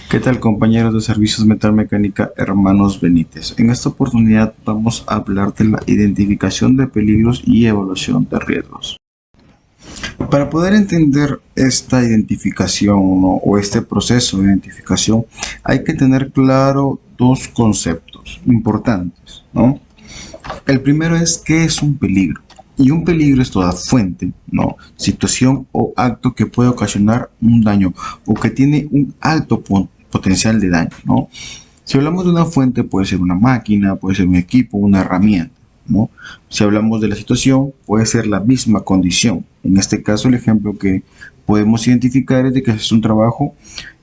¿Qué tal, compañeros de Servicios Metal Mecánica, hermanos Benítez? En esta oportunidad vamos a hablar de la identificación de peligros y evaluación de riesgos. Para poder entender esta identificación, ¿no? O este proceso de identificación, hay que tener claro dos conceptos importantes, ¿no? El primero es qué es un peligro. Y un peligro es toda fuente, ¿no? Situación o acto que puede ocasionar un daño o que tiene un alto potencial de daño, ¿no? Si hablamos de una fuente, puede ser una máquina, puede ser un equipo, una herramienta, ¿no? Si hablamos de la situación, puede ser la misma condición. En este caso, el ejemplo que podemos identificar es de que es un trabajo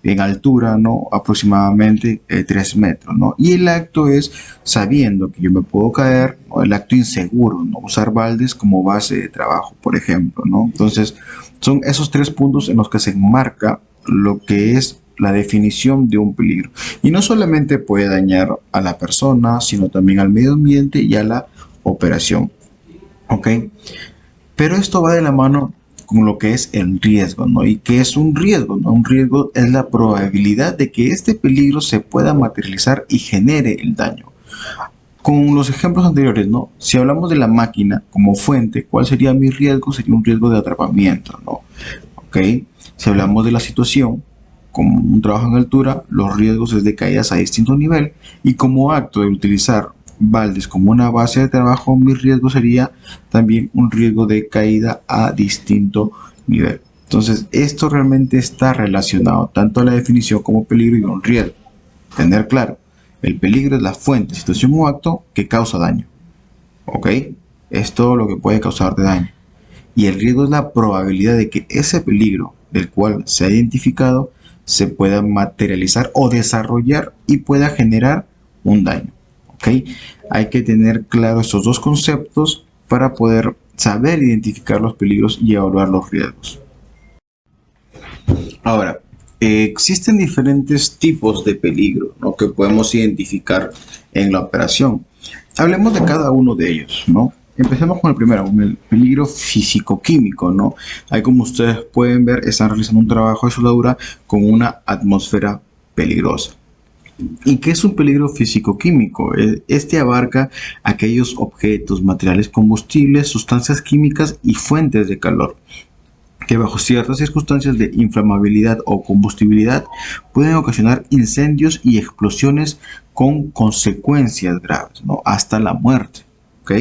en altura, ¿no? Aproximadamente 3 metros, ¿no? Y el acto es sabiendo que yo me puedo caer, ¿no? El acto inseguro, ¿no? Usar baldes como base de trabajo, por ejemplo, ¿no? Entonces, son esos 3 puntos en los que se enmarca lo que es la definición de un peligro. Y no solamente puede dañar a la persona, sino también al medio ambiente y a la operación. ¿Ok? Pero esto va de la mano con lo que es el riesgo, ¿no? ¿Y qué es un riesgo? ¿No? Un riesgo es la probabilidad de que este peligro se pueda materializar y genere el daño. Con los ejemplos anteriores, ¿no? Si hablamos de la máquina como fuente, ¿cuál sería mi riesgo? Sería un riesgo de atrapamiento, ¿no? ¿Ok? Si hablamos de la situación, como un trabajo en altura, los riesgos es de caídas a distinto nivel y como acto de utilizar baldes como una base de trabajo, mi riesgo sería también un riesgo de caída a distinto nivel. Entonces, esto realmente está relacionado tanto a la definición como peligro y un riesgo. Tener claro, el peligro es la fuente, situación o acto que causa daño. ¿Ok? Es todo lo que puede causarte daño. Y el riesgo es la probabilidad de que ese peligro del cual se ha identificado se pueda materializar o desarrollar y pueda generar un daño. ¿Ok? Hay que tener claro estos dos conceptos para poder saber identificar los peligros y evaluar los riesgos. Ahora, existen diferentes tipos de peligro, ¿no? Que podemos identificar en la operación. Hablemos de cada uno de ellos, ¿no? Empecemos con el primero, con el peligro físico-químico, ¿no? Ahí, como ustedes pueden ver, están realizando un trabajo de soldadura con una atmósfera peligrosa. ¿Y qué es un peligro físico-químico? Este abarca aquellos objetos, materiales combustibles, sustancias químicas y fuentes de calor que bajo ciertas circunstancias de inflamabilidad o combustibilidad pueden ocasionar incendios y explosiones con consecuencias graves, ¿no? Hasta la muerte. ¿Ok?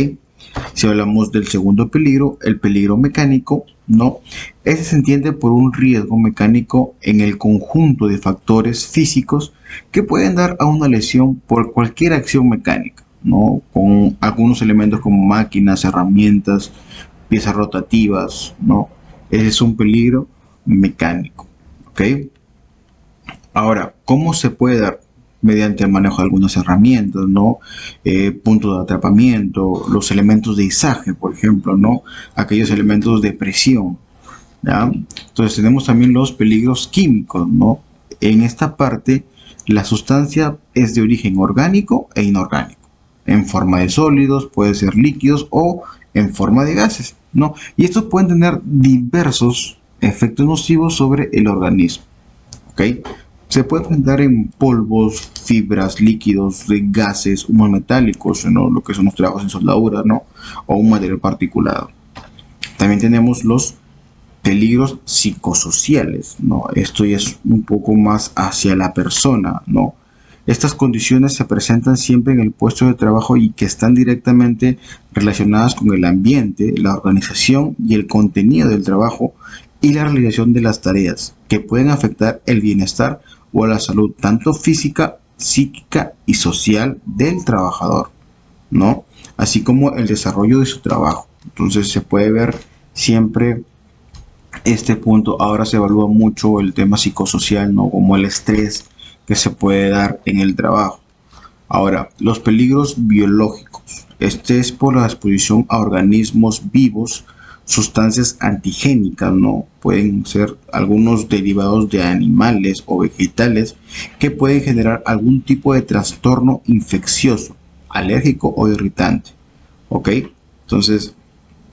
Si hablamos del segundo peligro, el peligro mecánico, ¿no? Ese se entiende por un riesgo mecánico en el conjunto de factores físicos que pueden dar a una lesión por cualquier acción mecánica, ¿no? Con algunos elementos como máquinas, herramientas, piezas rotativas, ¿no? Ese es un peligro mecánico. ¿Ok? Ahora, ¿cómo se puede dar? Mediante el manejo de algunas herramientas, ¿no? Puntos de atrapamiento, los elementos de izaje, por ejemplo, ¿no? Aquellos elementos de presión, ¿ya? Entonces tenemos también los peligros químicos, ¿no? En esta parte, la sustancia es de origen orgánico e inorgánico. En forma de sólidos, puede ser líquidos o en forma de gases, ¿no? Y estos pueden tener diversos efectos nocivos sobre el organismo, ¿ok? Se puede presentar en polvos, fibras, líquidos, gases, humos metálicos, ¿no? Lo que son los trabajos en soldadura, ¿no? O un material particulado. También tenemos los peligros psicosociales, ¿no? Esto ya es un poco más hacia la persona, ¿no? Estas condiciones se presentan siempre en el puesto de trabajo y que están directamente relacionadas con el ambiente, la organización y el contenido del trabajo y la realización de las tareas que pueden afectar el bienestar o la salud tanto física, psíquica y social del trabajador, ¿no? Así como el desarrollo de su trabajo. Entonces se puede ver siempre este punto. Ahora se evalúa mucho el tema psicosocial, ¿no? Como el estrés que se puede dar en el trabajo. Ahora, los peligros biológicos. Este es por la exposición a organismos vivos, sustancias antigénicas, ¿no? Pueden ser algunos derivados de animales o vegetales que pueden generar algún tipo de trastorno infeccioso, alérgico o irritante. ¿Ok? Entonces,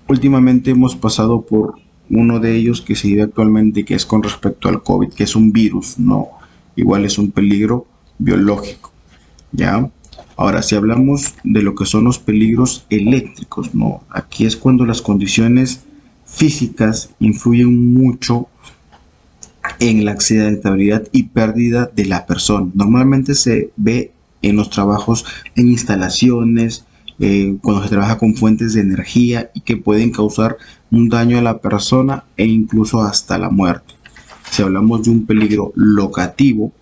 últimamente hemos pasado por uno de ellos que se vive actualmente, que es con respecto al COVID, que es un virus, ¿no? igual es un peligro biológico, ¿ya? Ahora, si hablamos de lo que son los peligros eléctricos, ¿no? Aquí es cuando las condiciones físicas influyen mucho en la accidentabilidad y pérdida de la persona. Normalmente se ve en los trabajos en instalaciones, cuando se trabaja con fuentes de energía y que pueden causar un daño a la persona e incluso hasta la muerte. Si hablamos de un peligro locativo,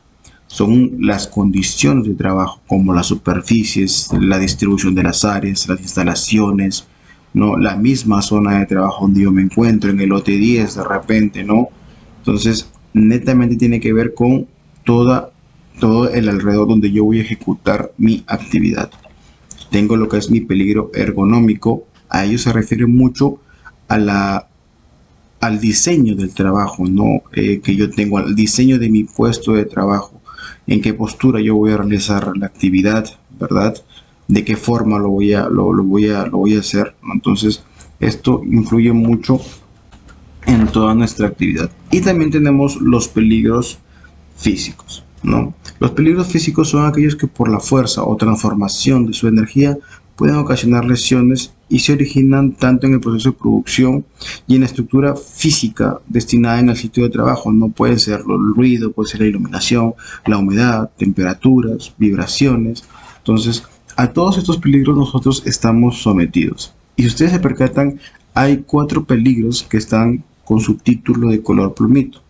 son las condiciones de trabajo, como las superficies, la distribución de las áreas, las instalaciones, ¿no? La misma zona de trabajo donde yo me encuentro, en el lote 10 de repente, ¿no? Entonces, netamente tiene que ver con todo el alrededor donde yo voy a ejecutar mi actividad. Tengo lo que es mi peligro ergonómico, a ello se refiere mucho a al diseño del trabajo, ¿no? Que yo tengo, al diseño de mi puesto de trabajo, en qué postura yo voy a realizar la actividad, ¿verdad? De qué forma lo voy a hacer, ¿no? Entonces, esto influye mucho en toda nuestra actividad. Y también tenemos los peligros físicos, ¿no? Los peligros físicos son aquellos que por la fuerza o transformación de su energía pueden ocasionar lesiones y se originan tanto en el proceso de producción y en la estructura física destinada en el sitio de trabajo. No puede ser el ruido, puede ser la iluminación, la humedad, temperaturas, vibraciones. Entonces, a todos estos peligros nosotros estamos sometidos. Y si ustedes se percatan, hay 4 peligros que están con su título de color plumito,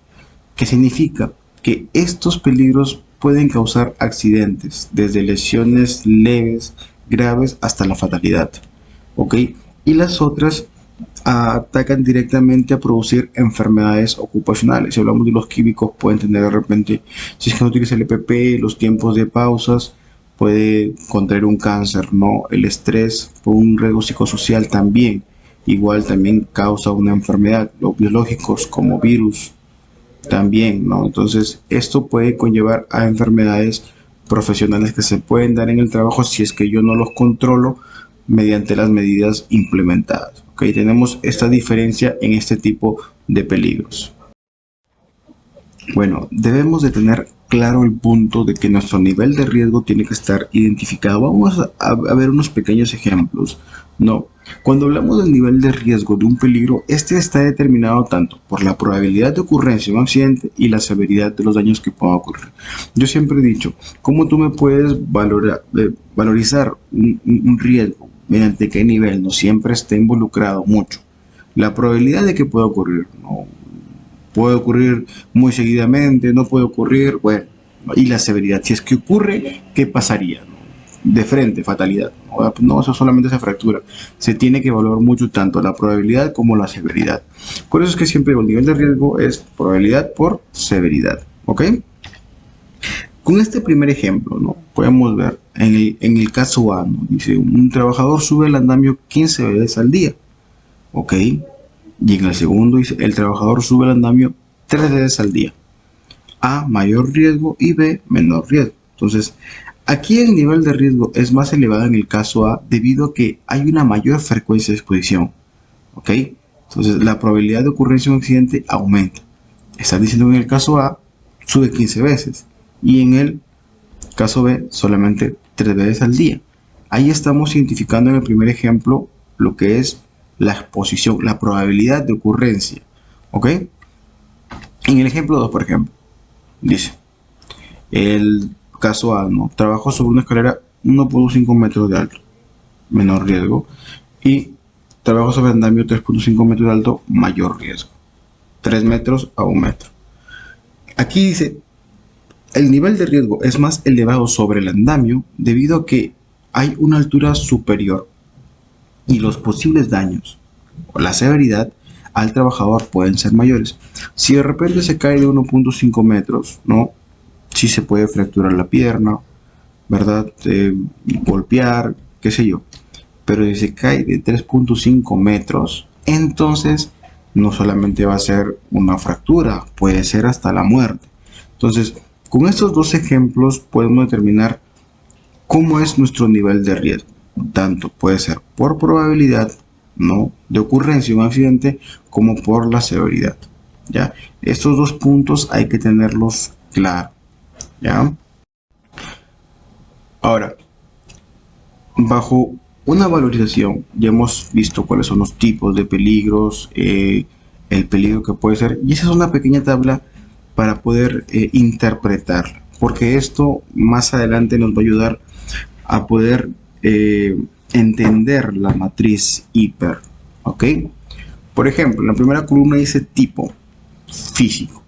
que significa que estos peligros pueden causar accidentes, desde lesiones leves, graves, hasta la fatalidad, ¿ok? Y las otras atacan directamente a producir enfermedades ocupacionales. Si hablamos de los químicos, pueden tener de repente, si es que no utiliza el EPP, los tiempos de pausas, puede contraer un cáncer, ¿no? El estrés por un riesgo psicosocial también, igual también causa una enfermedad. Los biológicos como virus, también, ¿no? Entonces, esto puede conllevar a enfermedades profesionales que se pueden dar en el trabajo si es que yo no los controlo mediante las medidas implementadas. ¿Ok? Tenemos esta diferencia en este tipo de peligros. Bueno, debemos de tener claro el punto de que nuestro nivel de riesgo tiene que estar identificado. Vamos a ver unos pequeños ejemplos, ¿no? Cuando hablamos del nivel de riesgo de un peligro, este está determinado tanto por la probabilidad de ocurrencia de un accidente y la severidad de los daños que puedan ocurrir. Yo siempre he dicho, ¿cómo tú me puedes valorizar un riesgo? ¿Mediante qué nivel? No siempre está involucrado mucho. La probabilidad de que pueda ocurrir, ¿no? Puede ocurrir muy seguidamente, no puede ocurrir, bueno, y la severidad. Si es que ocurre, ¿qué pasaría? De frente, fatalidad. No, eso solamente se fractura. Se tiene que evaluar mucho tanto la probabilidad como la severidad. Por eso es que siempre el nivel de riesgo es probabilidad por severidad. ¿Ok? Con este primer ejemplo, ¿no? Podemos ver en el caso A, ¿no? Dice, un trabajador sube el andamio 15 veces al día. ¿Ok? Y en el segundo dice, el trabajador sube el andamio 3 veces al día. A, mayor riesgo, y B, menor riesgo. Entonces, aquí el nivel de riesgo es más elevado en el caso A debido a que hay una mayor frecuencia de exposición. ¿Ok? Entonces, la probabilidad de ocurrencia de un accidente aumenta. Están diciendo que en el caso A sube 15 veces y en el caso B solamente 3 veces al día. Ahí estamos identificando en el primer ejemplo lo que es la exposición, la probabilidad de ocurrencia. ¿Ok? En el ejemplo 2, por ejemplo, dice, el caso A, ¿no? Trabajo sobre una escalera 1.5 metros de alto, menor riesgo, y trabajo sobre andamio 3.5 metros de alto, mayor riesgo, 3 metros a 1 metro. Aquí dice, el nivel de riesgo es más elevado sobre el andamio debido a que hay una altura superior y los posibles daños o la severidad al trabajador pueden ser mayores. Si de repente se cae de 1.5 metros, ¿no? Sí se puede fracturar la pierna, ¿verdad? Golpear, qué sé yo. Pero si se cae de 3.5 metros, entonces no solamente va a ser una fractura, puede ser hasta la muerte. Entonces, con estos dos ejemplos podemos determinar cómo es nuestro nivel de riesgo. Tanto puede ser por probabilidad, ¿no?, de ocurrencia de un accidente, como por la severidad. ¿Ya? Estos dos puntos hay que tenerlos claros. ¿ya? Ahora, bajo una valorización, ya hemos visto cuáles son los tipos de peligros, el peligro que puede ser, y esa es una pequeña tabla para poder interpretarla, porque esto más adelante nos va a ayudar a poder entender la matriz hiper, ¿ok? Por ejemplo, en la primera columna dice tipo físico.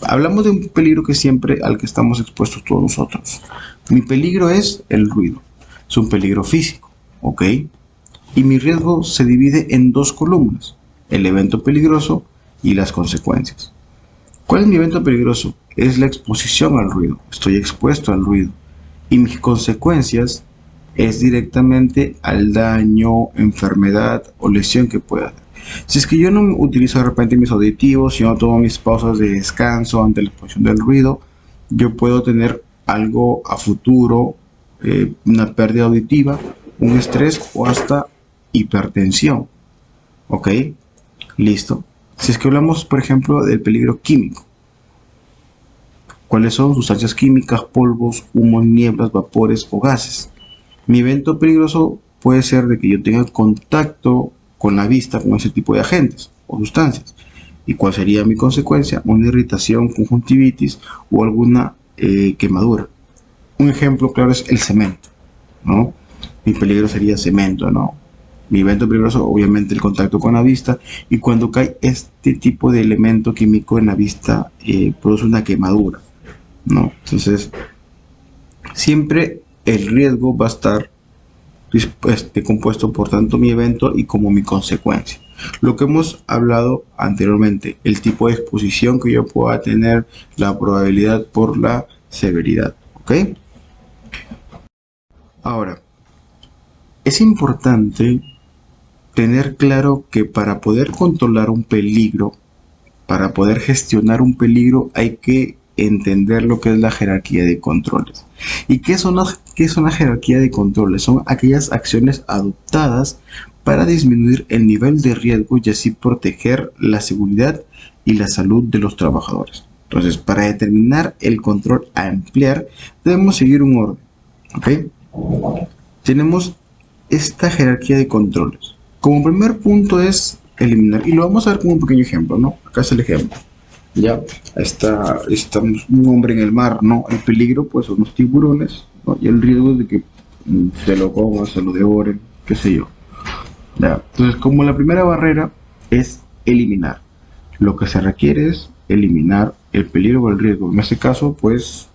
Hablamos de un peligro que siempre al que estamos expuestos todos nosotros. Mi peligro es el ruido. Es un peligro físico, ¿ok? Y mi riesgo se divide en dos columnas, el evento peligroso y las consecuencias. ¿Cuál es mi evento peligroso? Es la exposición al ruido. Estoy expuesto al ruido. Y mis consecuencias es directamente al daño, enfermedad o lesión que pueda haber. Si es que yo no utilizo de repente mis auditivos, si no tomo mis pausas de descanso ante la exposición del ruido, yo puedo tener algo a futuro, una pérdida auditiva, un estrés o hasta hipertensión. ¿Ok? Listo. Si es que hablamos, por ejemplo, del peligro químico. ¿Cuáles son? Sustancias químicas, polvos, humos, nieblas, vapores o gases. Mi evento peligroso puede ser de que yo tenga contacto con la vista con ese tipo de agentes o sustancias. ¿Y cuál sería mi consecuencia? Una irritación, conjuntivitis o alguna quemadura. Un ejemplo claro es el cemento, ¿no? Mi peligro sería cemento, ¿no? Mi evento peligroso, obviamente, el contacto con la vista. Y cuando cae este tipo de elemento químico en la vista, produce una quemadura, ¿no? Entonces, siempre el riesgo va a estar compuesto por tanto mi evento y como mi consecuencia. Lo que hemos hablado anteriormente, el tipo de exposición que yo pueda tener, la probabilidad por la severidad, ¿ok? Ahora, es importante tener claro que para poder controlar un peligro, para poder gestionar un peligro, hay que entender lo que es la jerarquía de controles. ¿Y qué son la jerarquía de controles? Son aquellas acciones adoptadas para disminuir el nivel de riesgo y así proteger la seguridad y la salud de los trabajadores. Entonces, para determinar el control a emplear, debemos seguir un orden. ¿Ok? Tenemos esta jerarquía de controles. Como primer punto es eliminar, y lo vamos a ver como un pequeño ejemplo, ¿no? Acá es el ejemplo. Ya está un hombre en el mar, ¿no? El peligro, pues, son los tiburones, ¿no? Y el riesgo es de que se lo coman, se lo devoren, qué sé yo. Ya. Entonces, como la primera barrera es eliminar, lo que se requiere es eliminar el peligro o el riesgo. En este caso, pues,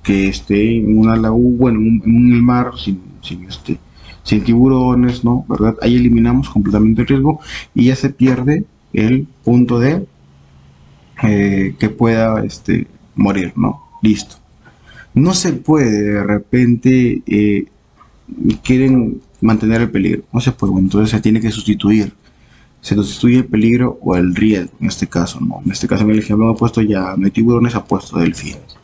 que esté en una laguna, bueno, en el mar, sin tiburones, ¿no? ¿Verdad? Ahí eliminamos completamente el riesgo y ya se pierde el punto de que pueda morir, ¿no? Listo. No se puede de repente quieren mantener el peligro, no se puede, bueno, entonces se tiene que sustituir. Se sustituye el peligro o el riesgo, en este caso, ¿no? En este caso, en el ejemplo me he puesto ya, no hay tiburones, ha puesto delfines,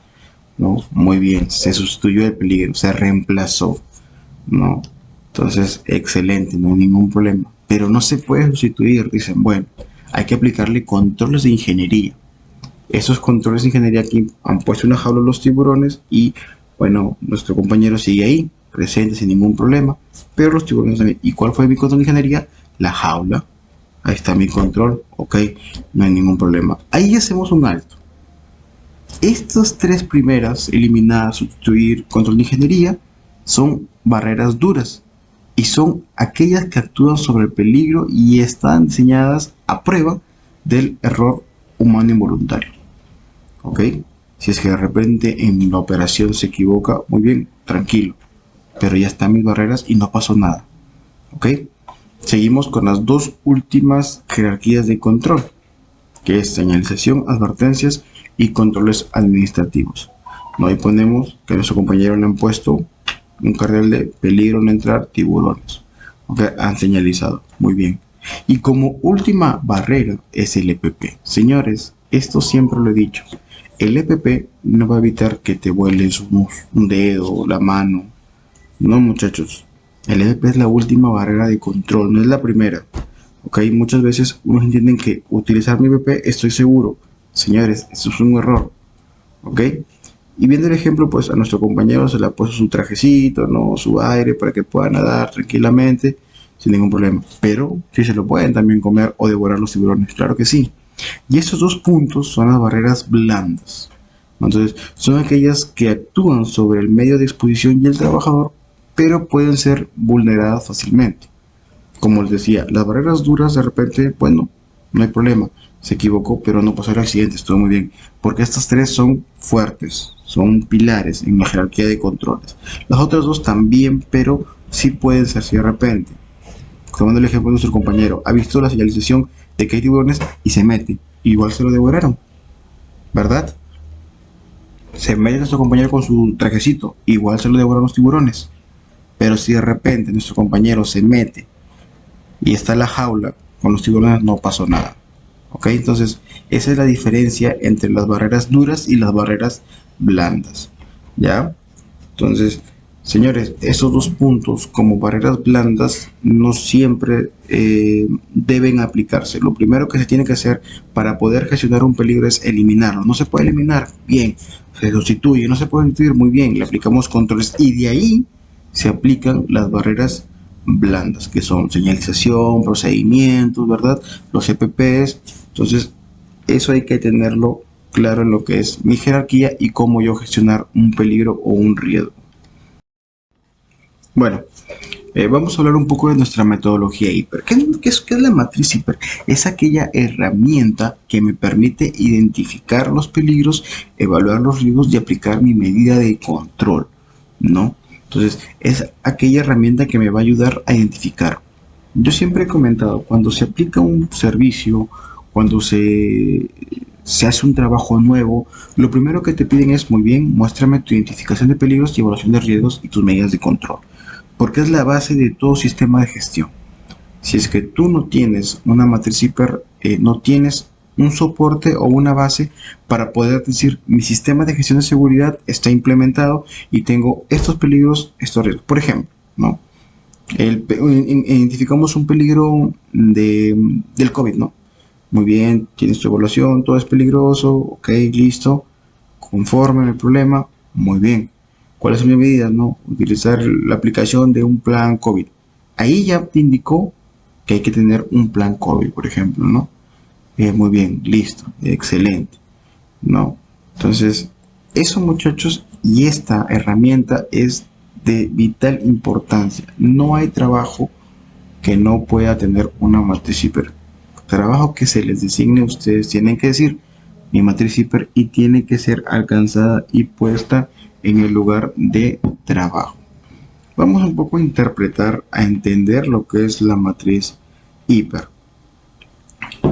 ¿no? Muy bien, se sustituyó el peligro, se reemplazó, ¿no? Entonces, excelente, no hay ningún problema. Pero no se puede sustituir, dicen, bueno, hay que aplicarle controles de ingeniería. Esos controles de ingeniería aquí han puesto una jaula a los tiburones y, bueno, nuestro compañero sigue ahí, presente sin ningún problema, pero los tiburones también. ¿Y cuál fue mi control de ingeniería? La jaula. Ahí está mi control, ok, no hay ningún problema. Ahí hacemos un alto. Estas tres primeras, eliminar, sustituir, control de ingeniería, son barreras duras y son aquellas que actúan sobre el peligro y están diseñadas a prueba del error humano involuntario. ¿Ok? Si es que de repente en la operación se equivoca, muy bien, tranquilo, pero ya están mis barreras y no pasó nada. ¿Ok? Seguimos con las dos últimas jerarquías de control, que es señalización, advertencias y controles administrativos. ¿No? Ahí ponemos que a nuestro compañero le han puesto un cartel de peligro no entrar tiburones. ¿Ok? Han señalizado. Muy bien. Y como última barrera es el EPP. Señores, esto siempre lo he dicho. El EPP no va a evitar que te vueles un dedo, la mano. No, muchachos. El EPP es la última barrera de control, no es la primera. Ok, muchas veces unos entienden que utilizar mi EPP estoy seguro. Señores, eso es un error. Ok, Y viendo el ejemplo, pues a nuestro compañero se le ha puesto su trajecito, ¿no? Su aire para que pueda nadar tranquilamente, sin ningún problema. Pero sí se lo pueden también comer o devorar los tiburones, claro que sí. Y estos dos puntos son las barreras blandas. Entonces, son aquellas que actúan sobre el medio de exposición y el trabajador, pero pueden ser vulneradas fácilmente. Como les decía, las barreras duras de repente, bueno, no hay problema, se equivocó, pero no pasó el accidente, estuvo muy bien, porque estas tres son fuertes, son pilares en la jerarquía de controles. Las otras dos también, pero sí pueden ser si de repente. Tomando el ejemplo de nuestro compañero, ha visto la señalización de que hay tiburones y se mete, igual se lo devoraron, ¿verdad? Se mete nuestro compañero con su trajecito, igual se lo devoran los tiburones. Pero si de repente nuestro compañero se mete y está en la jaula con los tiburones, no pasó nada. ¿Ok? Entonces, esa es la diferencia entre las barreras duras y las barreras blandas. ¿Ya? Entonces, señores, esos dos puntos como barreras blandas no siempre deben aplicarse. Lo primero que se tiene que hacer para poder gestionar un peligro es eliminarlo. No se puede eliminar, bien, se sustituye, no se puede sustituir, muy bien, le aplicamos controles y de ahí se aplican las barreras blandas, que son señalización, procedimientos, ¿verdad? Los EPPs. Entonces, eso hay que tenerlo claro en lo que es mi jerarquía y cómo yo gestionar un peligro o un riesgo. Bueno, vamos a hablar un poco de nuestra metodología HIPER. ¿Qué es la matriz HIPER? Es aquella herramienta que me permite identificar los peligros, evaluar los riesgos y aplicar mi medida de control, ¿no? Entonces, es aquella herramienta que me va a ayudar a identificar. Yo siempre he comentado, cuando se aplica un servicio, cuando se hace un trabajo nuevo, lo primero que te piden es, muy bien, muéstrame tu identificación de peligros y evaluación de riesgos y tus medidas de control, porque es la base de todo sistema de gestión. Si es que tú no tienes una matriz HIPER, no tienes un soporte o una base para poder decir, mi sistema de gestión de seguridad está implementado y tengo estos peligros, estos riesgos. Por ejemplo, ¿no? Identificamos un peligro del COVID, ¿no? Muy bien, tienes tu evaluación, todo es peligroso, ok, listo, conforme al problema, muy bien. ¿Cuáles son mis medidas? No, utilizar la aplicación de un plan COVID. Ahí ya te indicó que hay que tener un plan COVID, por ejemplo, ¿no? Muy bien, listo, excelente, ¿no? Entonces, eso, muchachos, y esta herramienta es de vital importancia. No hay trabajo que no pueda tener una matriz HIPER. Trabajo que se les designe, ustedes tienen que decir mi matriz HIPER y tiene que ser alcanzada y puesta en el lugar de trabajo. Vamos un poco a interpretar, a entender lo que es la matriz HIPER.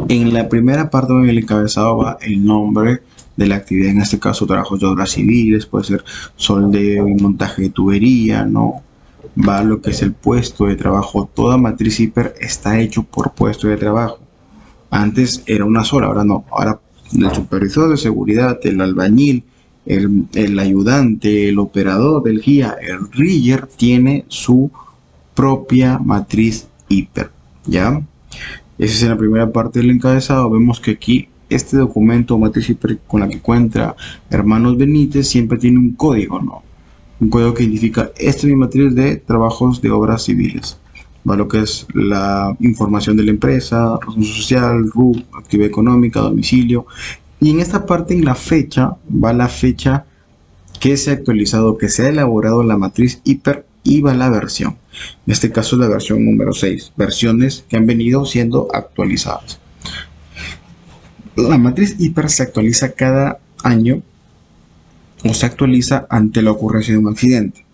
En la primera parte del encabezado va el nombre de la actividad, en este caso trabajos de obras civiles, puede ser soldeo y montaje de tubería, ¿no? Va lo que es el puesto de trabajo. Toda matriz HIPER está hecho por puesto de trabajo. Antes era una sola, ahora no. Ahora el supervisor de seguridad, el albañil, el ayudante, el operador, el guía, el rigger tiene su propia matriz HIPER, ¿ya? Esa es en la primera parte del encabezado. Vemos que aquí este documento matriz HIPER con la que encuentra Hermanos Benítez siempre tiene un código, ¿no? Un código que identifica esta es mi matriz de trabajos de obras civiles. Va lo que es la información de la empresa, razón social, RUC, actividad económica, domicilio. Y en esta parte, en la fecha, va la fecha que se ha actualizado, que se ha elaborado la matriz HIPER y va la versión. En este caso es la versión número 6, versiones que han venido siendo actualizadas. La matriz HIPER se actualiza cada año o se actualiza ante la ocurrencia de un accidente.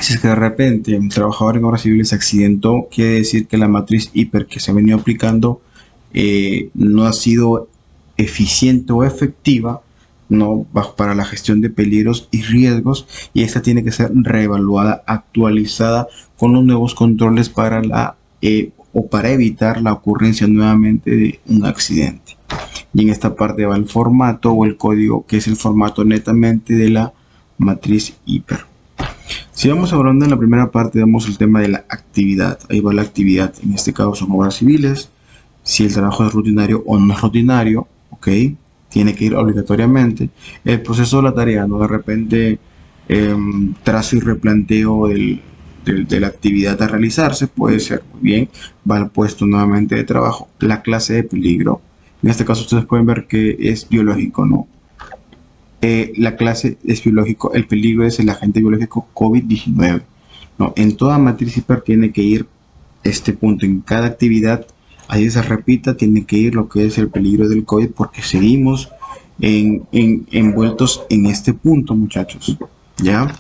Si es que de repente un trabajador en obras civiles se accidentó, quiere decir que la matriz HIPER que se ha venido aplicando no ha sido eficiente o efectiva, ¿no? Para la gestión de peligros y riesgos, y esta tiene que ser reevaluada, actualizada con los nuevos controles para para evitar la ocurrencia nuevamente de un accidente. Y en esta parte va el formato o el código, que es el formato netamente de la matriz HIPER. Si vamos hablando en la primera parte, vemos el tema de la actividad. Ahí va la actividad, en este caso son obras civiles. Si el trabajo es rutinario o no es rutinario, ok. tiene que ir obligatoriamente. El proceso de la tarea, ¿no? De repente trazo y replanteo de la actividad a realizarse, puede ser muy bien, va al puesto nuevamente de trabajo. La clase de peligro, en este caso ustedes pueden ver que es biológico, ¿no? La clase es biológico, el peligro es el agente biológico COVID-19, ¿no? En toda matriz hiper tiene que ir este punto, en cada actividad, ahí se repita, tiene que ir lo que es el peligro del COVID, porque seguimos envueltos en este punto, muchachos, ¿ya?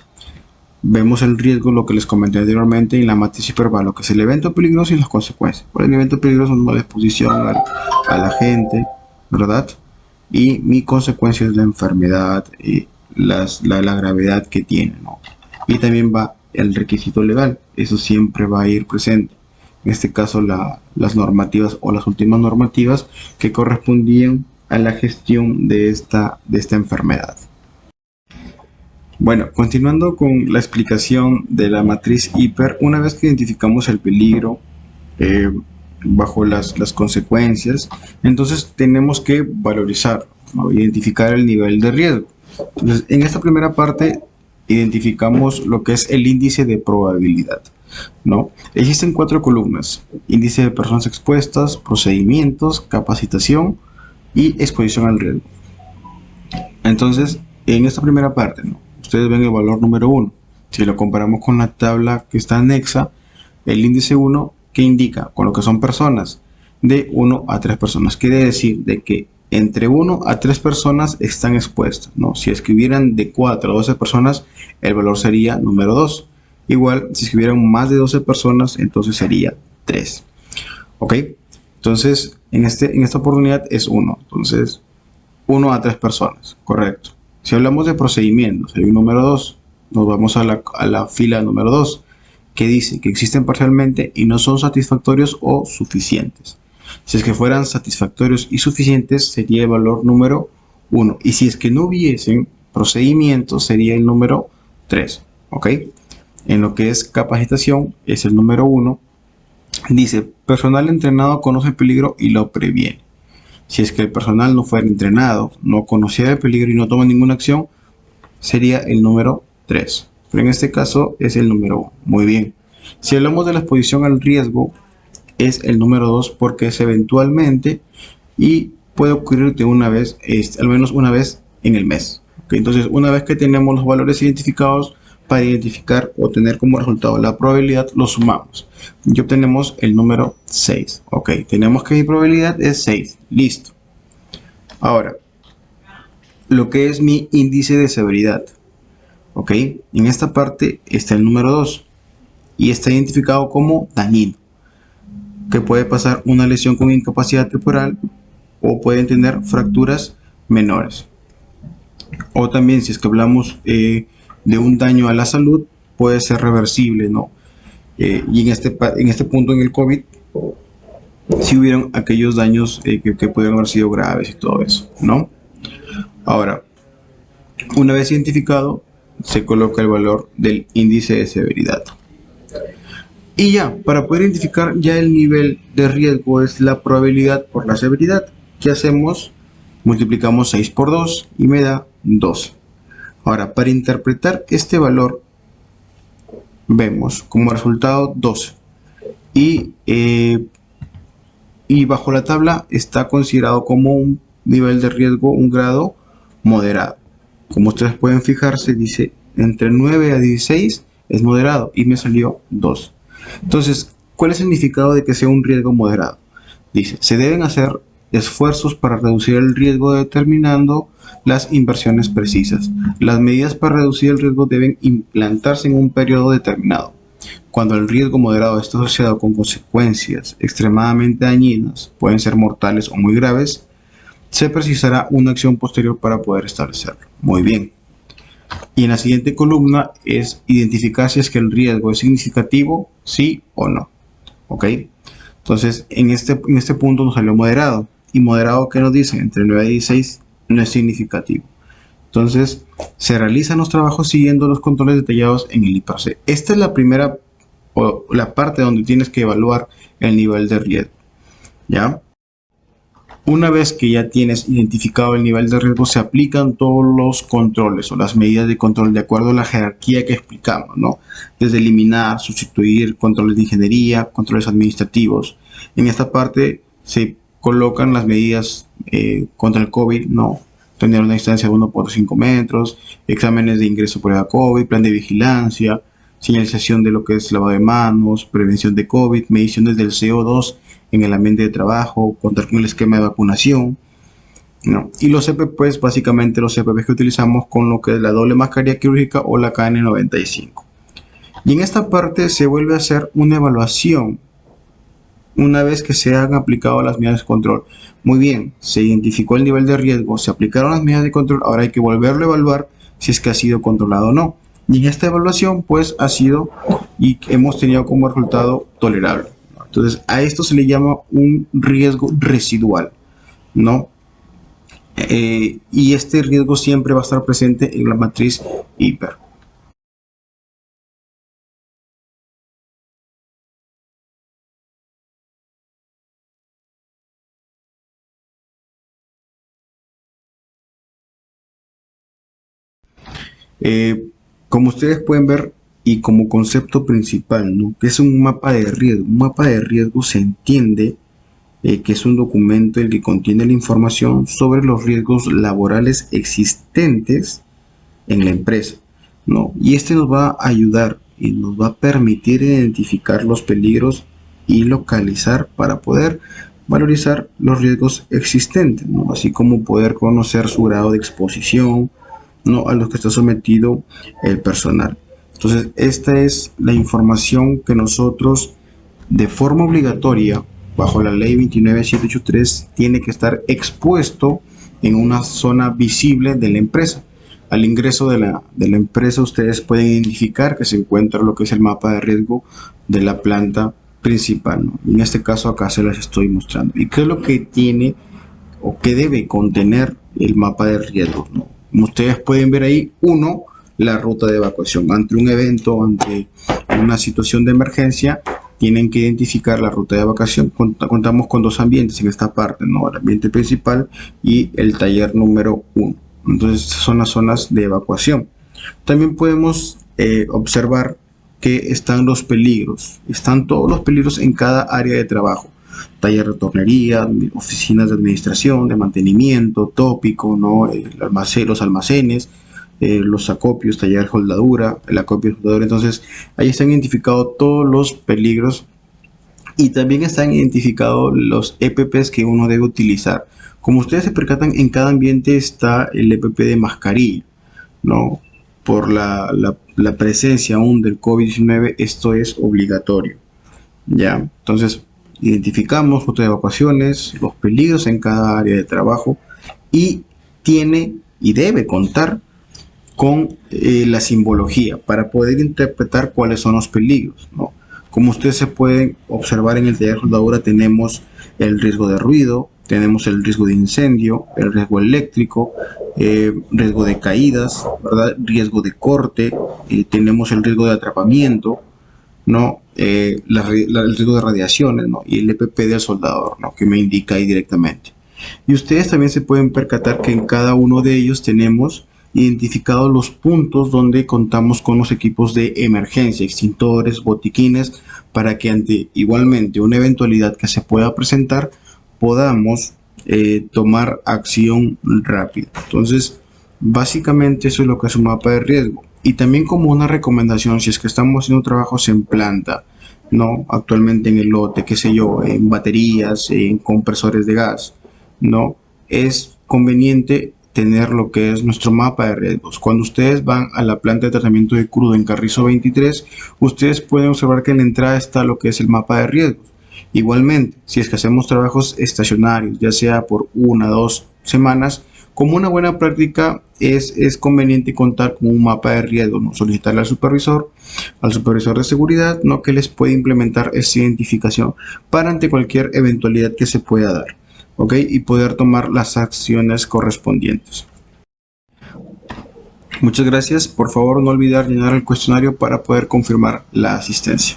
Vemos el riesgo, lo que les comenté anteriormente, en la matriz hiperbal, lo que es el evento peligroso y las consecuencias. Por el evento peligroso es una exposición a la gente, ¿verdad? Y mi consecuencia es la enfermedad y la gravedad que tiene, ¿no? Y también va el requisito legal, eso siempre va a ir presente. En este caso las normativas o las últimas normativas que correspondían a la gestión de esta enfermedad. Bueno, continuando con la explicación de la matriz hiper, una vez que identificamos el peligro bajo las consecuencias, entonces tenemos que valorizar, ¿no? Identificar el nivel de riesgo. Entonces, en esta primera parte identificamos lo que es el índice de probabilidad, ¿no? Existen 4 columnas: índice de personas expuestas, procedimientos, capacitación y exposición al riesgo. Entonces, en esta primera parte, ¿no? Ustedes ven el valor número 1. Si lo comparamos con la tabla que está anexa, el índice 1, que indica con lo que son personas, de 1 a 3 personas. Quiere decir de que entre 1 a 3 personas están expuestas, ¿no? Si escribieran de 4 a 12 personas, el valor sería número 2. Igual, si escribieran más de 12 personas, entonces sería 3. ¿Ok? Entonces, en esta oportunidad es 1. Entonces, 1 a 3 personas, correcto. Si hablamos de procedimientos, hay un número 2. Nos vamos a la fila número 2, que dice que existen parcialmente y no son satisfactorios o suficientes. Si es que fueran satisfactorios y suficientes, sería el valor número 1. Y si es que no hubiesen procedimientos, sería el número 3. ¿Ok? En lo que es capacitación, es el número 1. Dice, personal entrenado conoce el peligro y lo previene. Si es que el personal no fuera entrenado, no conocía el peligro y no toma ninguna acción, sería el número 3. Pero en este caso es el número 1. Muy bien. Si hablamos de la exposición al riesgo, es el número 2 porque es eventualmente y puede ocurrir de una vez, al menos una vez en el mes. ¿Okay? Entonces, una vez que tenemos los valores identificados, para identificar o tener como resultado la probabilidad, lo sumamos y obtenemos el número 6. Ok, tenemos que mi probabilidad es 6. Listo. Ahora, lo que es mi índice de severidad. Ok, en esta parte está el número 2 y está identificado como dañino, que puede pasar una lesión con incapacidad temporal o pueden tener fracturas menores. O también, si es que hablamos de un daño a la salud, puede ser reversible, ¿no? Y en este punto en el COVID, si hubieron aquellos daños que pudieron haber sido graves y todo eso, ¿no? Ahora, una vez identificado, se coloca el valor del índice de severidad. Y ya, para poder identificar ya el nivel de riesgo es la probabilidad por la severidad. ¿Qué hacemos? Multiplicamos 6 por 2 y me da 12. Ahora, para interpretar este valor, vemos como resultado 12. Y bajo la tabla está considerado como un nivel de riesgo, un grado moderado. Como ustedes pueden fijarse, dice entre 9 a 16 es moderado y me salió 2. Entonces, ¿cuál es el significado de que sea un riesgo moderado? Dice, se deben hacer esfuerzos para reducir el riesgo determinando las inversiones precisas. Las medidas para reducir el riesgo deben implantarse en un periodo determinado. Cuando el riesgo moderado está asociado con consecuencias extremadamente dañinas, pueden ser mortales o muy graves, se precisará una acción posterior para poder establecerlo. Muy bien. Y en la siguiente columna es identificar si es que el riesgo es significativo, sí o no. ¿Ok? Entonces, en este punto nos salió moderado. Y moderado, ¿qué nos dice? Entre 9 y 16 no es significativo. Entonces, se realizan los trabajos siguiendo los controles detallados en el IPC. Esta es la primera, o la parte donde tienes que evaluar el nivel de riesgo. ¿Ya? Una vez que ya tienes identificado el nivel de riesgo, se aplican todos los controles o las medidas de control de acuerdo a la jerarquía que explicamos, ¿no? Desde eliminar, sustituir, controles de ingeniería, controles administrativos. En esta parte se colocan las medidas contra el COVID, ¿no? Tener una distancia de 1.5 metros, exámenes de ingreso por prueba COVID, plan de vigilancia, señalización de lo que es lavado de manos, prevención de COVID, mediciones del CO2 en el ambiente de trabajo, contar con el esquema de vacunación, ¿no? Y los EPPs, básicamente los EPPs que utilizamos con lo que es la doble mascarilla quirúrgica o la KN95. Y en esta parte se vuelve a hacer una evaluación una vez que se han aplicado las medidas de control. Muy bien, se identificó el nivel de riesgo, se aplicaron las medidas de control, ahora hay que volverlo a evaluar si es que ha sido controlado o no. Y en esta evaluación pues ha sido y hemos tenido como resultado tolerable. Entonces a esto se le llama un riesgo residual, ¿no? Y este riesgo siempre va a estar presente en la matriz hiper. Eh, Como ustedes pueden ver y como concepto principal, ¿no? Que es un mapa de riesgo. Un mapa de riesgo se entiende que es un documento el que contiene la información sobre los riesgos laborales existentes en la empresa, ¿no? Y este nos va a ayudar y nos va a permitir identificar los peligros y localizar para poder valorizar los riesgos existentes, ¿no? Así como poder conocer su grado de exposición, ¿no? A los que está sometido el personal. Entonces, esta es la información que nosotros de forma obligatoria bajo la ley 29783 tiene que estar expuesto en una zona visible de la empresa. Al ingreso de la empresa ustedes pueden identificar que se encuentra lo que es el mapa de riesgo de la planta principal, ¿no? En este caso acá se las estoy mostrando. ¿Y qué es lo que tiene o qué debe contener el mapa de riesgo, ¿no? Como ustedes pueden ver ahí, uno, la ruta de evacuación. Ante un evento, ante una situación de emergencia, tienen que identificar la ruta de evacuación. Contamos con dos ambientes en esta parte, ¿no? El ambiente principal y el taller número 1. Entonces, son las zonas de evacuación. También podemos observar que están los peligros. Están todos los peligros en cada área de trabajo. Taller de tornería, oficinas de administración, de mantenimiento, tópico, ¿no? Los almacenes, los acopios, taller de soldadura, el acopio de soldadura. Entonces, ahí están identificados todos los peligros y también están identificados los EPPs que uno debe utilizar. Como ustedes se percatan, en cada ambiente está el EPP de mascarilla, ¿no? Por la presencia aún del COVID-19, esto es obligatorio, ¿ya? Entonces, identificamos ruta de evacuaciones, los peligros en cada área de trabajo y tiene y debe contar con la simbología para poder interpretar cuáles son los peligros, ¿no? Como ustedes se pueden observar en el taller de soldadura, tenemos el riesgo de ruido, tenemos el riesgo de incendio, el riesgo eléctrico, riesgo de caídas, ¿verdad? Riesgo de corte, tenemos el riesgo de atrapamiento, ¿no? El riesgo de radiaciones, ¿no? Y el EPP del soldador, ¿no? Que me indica ahí directamente. Y ustedes también se pueden percatar que en cada uno de ellos tenemos identificados los puntos donde contamos con los equipos de emergencia, extintores, botiquines, para que ante igualmente una eventualidad que se pueda presentar podamos tomar acción rápida. Entonces, básicamente eso es lo que es un mapa de riesgo. Y también como una recomendación, si es que estamos haciendo trabajos en planta, ¿no? Actualmente en el lote, qué sé yo, en baterías, en compresores de gas, ¿no? Es conveniente tener lo que es nuestro mapa de riesgos. Cuando ustedes van a la planta de tratamiento de crudo en Carrizo 23, ustedes pueden observar que en la entrada está lo que es el mapa de riesgos. Igualmente, si es que hacemos trabajos estacionarios, ya sea por 1 o 2 semanas, como una buena práctica es conveniente contar con un mapa de riesgo, ¿no? Solicitarle al supervisor de seguridad, ¿no? Que les puede implementar esa identificación para ante cualquier eventualidad que se pueda dar, ¿ok? Y poder tomar las acciones correspondientes. Muchas gracias. Por favor, no olvidar llenar el cuestionario para poder confirmar la asistencia.